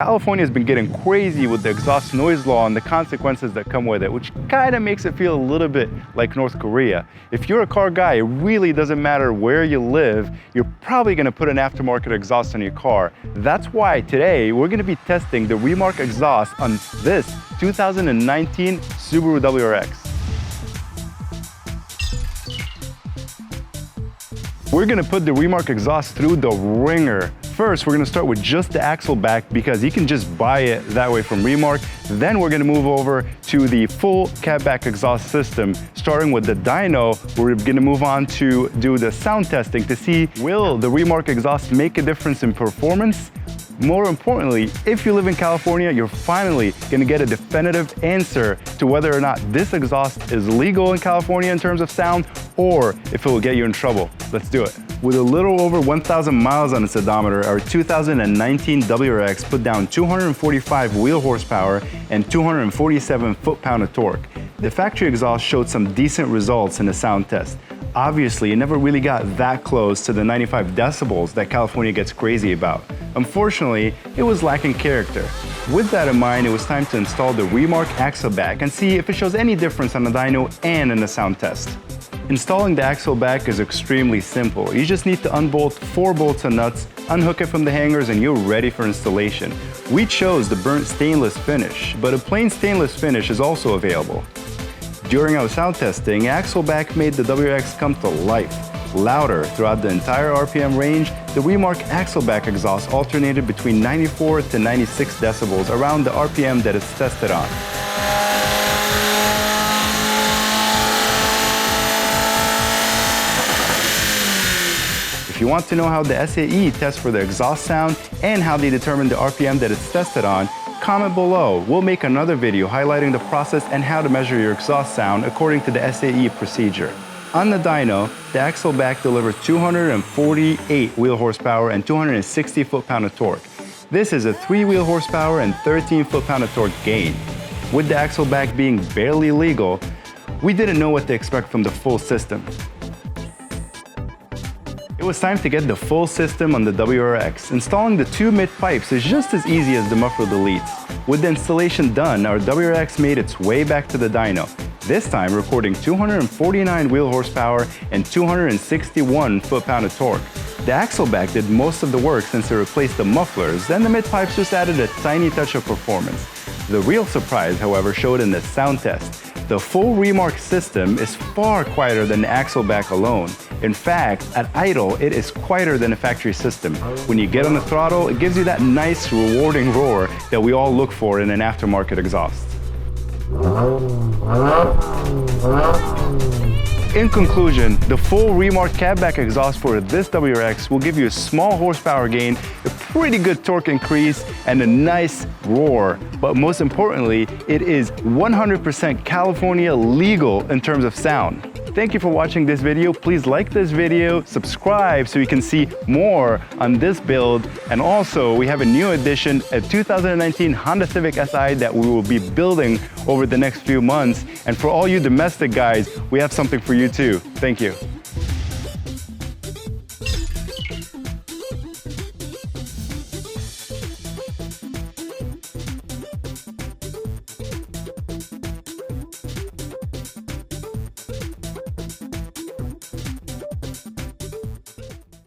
California has been getting crazy with the exhaust noise law and the consequences that come with it, which kind of makes it feel a little bit like North Korea. If you're a car guy, it really doesn't matter where you live, you're probably going to put an aftermarket exhaust on your car. That's why today we're going to be testing the REMARK exhaust on this 2019 Subaru WRX. We're going to put the REMARK exhaust through the ringer. First, we're going to start with just the Axleback because you can just buy it that way from REMARK. Then we're going to move over to the full Catback Exhaust System. Starting with the Dyno, we're going to move on to do the sound testing to see, will the REMARK exhaust make a difference in performance? More importantly, if you live in California, you're finally going to get a definitive answer to whether or not this exhaust is legal in California in terms of sound, or if it will get you in trouble. Let's do it. With a little over 1,000 miles on its odometer, our 2019 WRX put down 245 wheel horsepower and 247 foot-pound of torque. The factory exhaust showed some decent results in the sound test. Obviously, it never really got that close to the 95 decibels that California gets crazy about. Unfortunately, it was lacking character. With that in mind, it was time to install the REMARK Axleback and see if it shows any difference on the dyno and in the sound test. Installing the Axleback is extremely simple. You just need to unbolt 4 bolts and nuts, unhook it from the hangers, and you're ready for installation. We chose the burnt stainless finish, but a plain stainless finish is also available. During our sound testing, Axleback made the WRX come to life. Louder throughout the entire RPM range, the REMARK Axleback exhaust alternated between 94 to 96 decibels around the RPM that it's tested on. If you want to know how the SAE tests for the exhaust sound and how they determine the RPM that it's tested on, comment below. We'll make another video highlighting the process and how to measure your exhaust sound according to the SAE procedure. On the dyno, the Axleback delivered 248 wheel horsepower and 260 foot-pound of torque. This is a 3 wheel horsepower and 13 foot-pound of torque gain. With the Axleback being barely legal, we didn't know what to expect from the full system. It was time to get the full system on the WRX. Installing the 2 mid pipes is just as easy as the muffler deletes. With the installation done, our WRX made its way back to the dyno, this time recording 249 wheel horsepower and 261 foot-pound of torque. The Axleback did most of the work since it replaced the mufflers, and the mid pipes just added a tiny touch of performance. The real surprise, however, showed in the sound test. The full REMARK system is far quieter than the Axleback alone. In fact, at idle, it is quieter than a factory system. When you get on the throttle, it gives you that nice, rewarding roar that we all look for in an aftermarket exhaust. In conclusion, the full REMARK Catback exhaust for this WRX will give you a small horsepower gain, a pretty good torque increase, and a nice roar. But most importantly, it is 100% California legal in terms of sound. Thank you for watching this video. Please like this video, subscribe so you can see more on this build. And also, we have a new edition, a 2019 Honda Civic Si that we will be building over the next few months. And for all you domestic guys, we have something for you too. Thank you.